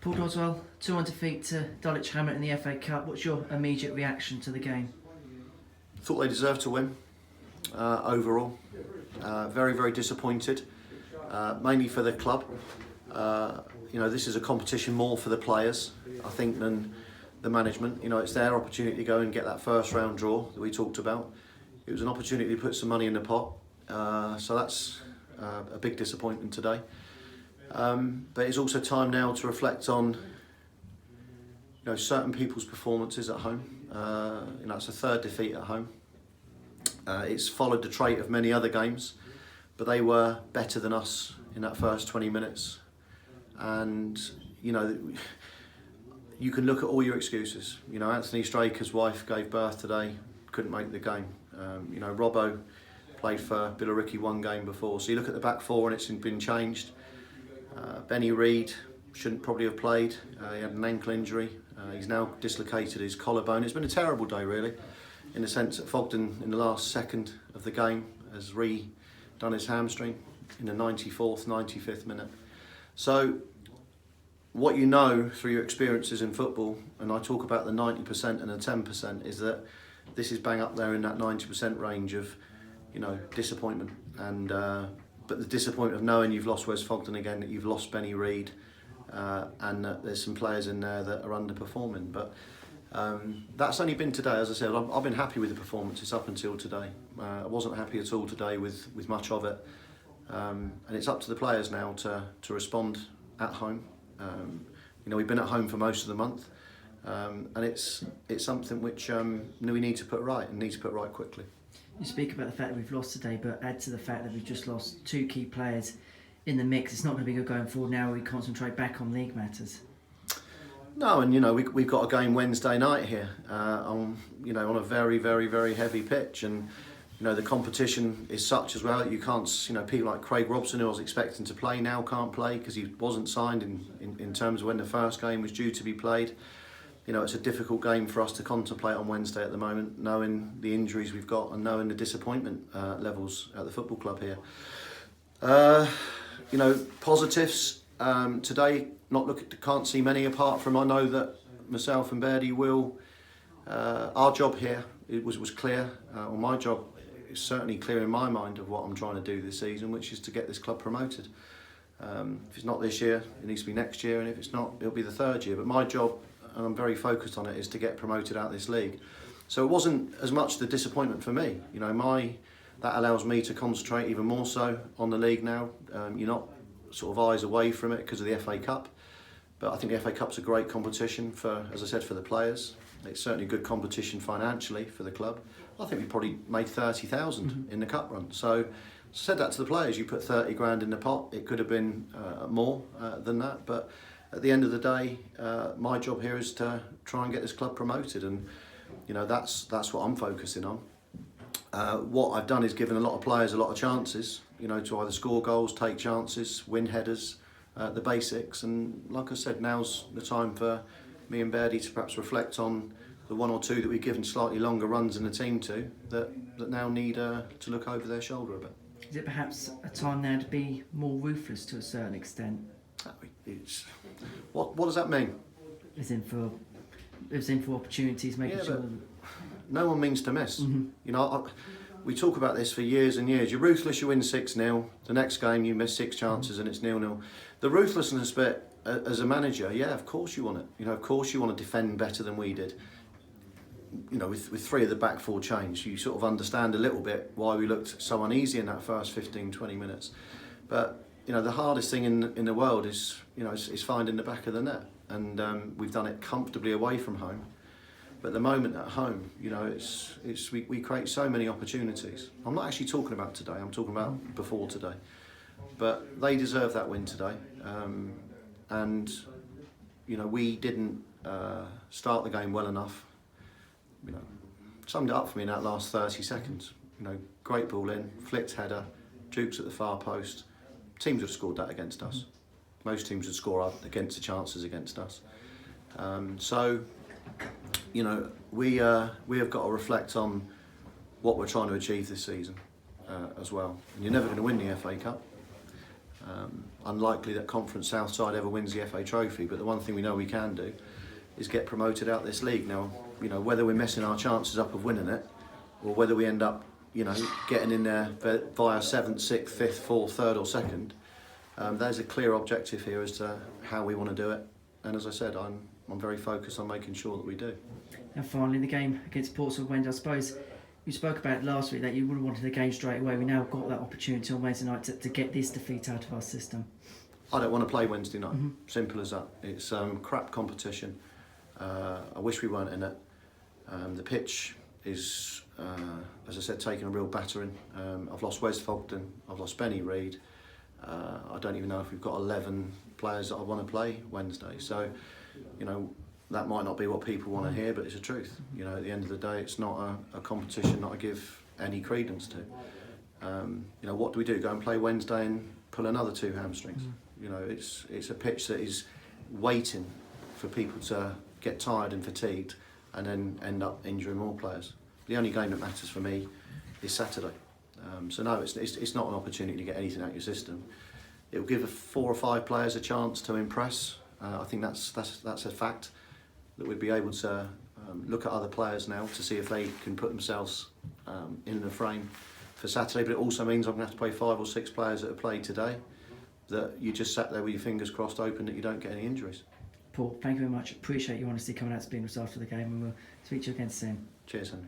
Paul Doswell, 2-1 defeat to Dulwich Hamlet in the FA Cup. What's your immediate reaction to the game? Thought they deserved to win overall. Very, very disappointed, mainly for the club. This is a competition more for the players, I think, than the management. It's their opportunity to go and get that first round draw that we talked about. It was an opportunity to put some money in the pot, so that's a big disappointment today. But it's also time now to reflect on certain people's performances at home. It's a third defeat at home. It's followed the trait of many other games, but they were better than us in that first 20 minutes. And you can look at all your excuses. Anthony Straker's wife gave birth today, couldn't make the game. Robbo played for Billericay one game before. So you look at the back four and it's been changed. Benny Reid shouldn't probably have played. He had an ankle injury. He's now dislocated his collarbone. It's been a terrible day, really, in the sense that Fogden, in the last second of the game, has redone his hamstring in the 94th, 95th minute. So what you know through your experiences in football, and I talk about the 90% and the 10%, is that this is bang up there in that 90% range of, disappointment. And but the disappointment of knowing you've lost Wes Fogden again, that you've lost Benny Reid, and that there's some players in there that are underperforming. But that's only been today. As I said, I've been happy with the performances up until today. I wasn't happy at all today with much of it. And it's up to the players now to respond at home. We've been at home for most of the month, and it's something which we need to put right, and need to put right quickly. You speak about the fact that we've lost today, but add to the fact that we've just lost two key players in the mix. It's not going to be good going forward now. We concentrate back on league matters. No, and we've got a game Wednesday night here on a very, very, very heavy pitch, and the competition is such as well that you can't. People like Craig Robson, who I was expecting to play, now can't play because he wasn't signed in terms of when the first game was due to be played. It's a difficult game for us to contemplate on Wednesday at the moment, knowing the injuries we've got and knowing the disappointment levels at the football club here. Positives today. Can't see many apart from I know that myself and Birdie will. Our job here was clear. Or my job is certainly clear in my mind of what I'm trying to do this season, which is to get this club promoted. If it's not this year, it needs to be next year, and if it's not, it'll be the third year. But my job, and I'm very focused on it, is to get promoted out of this league. So it wasn't as much the disappointment for me. That allows me to concentrate even more so on the league now. You're not sort of eyes away from it because of the FA Cup. But I think the FA Cup's a great competition for, as I said, for the players. It's certainly good competition financially for the club. I think we probably made 30,000 in the cup run. So I said that to the players. You put 30 grand in the pot. It could have been more than that. But at the end of the day, my job here is to try and get this club promoted, and that's what I'm focusing on. What I've done is given a lot of players a lot of chances, to either score goals, take chances, win headers, the basics. And like I said, now's the time for me and Birdie to perhaps reflect on the one or two that we've given slightly longer runs in the team to, that now need to look over their shoulder a bit. Is it perhaps a time now to be more ruthless to a certain extent? What does that mean? As in for opportunities, making sure that no one means to miss. We talk about this for years and years. You're ruthless, you win 6-0. The next game you miss 6 chances and it's 0-0. The ruthlessness bit, as a manager, yeah, of course you want it. Of course you want to defend better than we did. With 3 of the back 4 changed, you sort of understand a little bit why we looked so uneasy in that first 15-20 minutes. But the hardest thing in the world is finding the back of the net, and we've done it comfortably away from home. But the moment at home, we create so many opportunities. I'm not actually talking about today. I'm talking about before today. But they deserve that win today, and we didn't start the game well enough. Summed it up for me in that last 30 seconds. Great ball in, flicked header, Jukes at the far post. Teams would have scored that against us. Most teams would score against the chances against us. We have got to reflect on what we're trying to achieve this season as well. And you're never going to win the FA Cup. Unlikely that Conference Southside ever wins the FA Trophy, but the one thing we know we can do is get promoted out this league. Now, you know, whether we're messing our chances up of winning it, or whether we end up, you know, getting in there via 7th, 6th, 5th, 4th, 3rd or 2nd, there's a clear objective here as to how we want to do it. And as I said, I'm very focused on making sure that we do. And finally, the game against Portsmouth Wednesday, I suppose you spoke about last week that you would have wanted the game straight away. We now got that opportunity on Wednesday night to get this defeat out of our system. I don't want to play Wednesday night. Simple as that. It's crap competition. I wish we weren't in it. The pitch is, as I said, taking a real battering. I've lost Wes Fogden, I've lost Benny Reid. I don't even know if we've got 11 players that I want to play Wednesday. So, you know, that might not be what people want to hear, but it's the truth. You know, at the end of the day, it's not a competition that I give any credence to. You know, what do we do? Go and play Wednesday and pull another 2 hamstrings? You know, it's a pitch that is waiting for people to get tired and fatigued and then end up injuring more players. The only game that matters for me is Saturday. So no, it's not an opportunity to get anything out of your system. It will give 4 or 5 players a chance to impress. I think that's a fact, that we'd be able to look at other players now to see if they can put themselves in the frame for Saturday. But it also means I'm going to have to play 5 or 6 players that have played today, that you just sat there with your fingers crossed hoping that you don't get any injuries. Paul, thank you very much. Appreciate your honesty coming out to speak with us after the game, and we'll speak to you again soon. Cheers, Henry.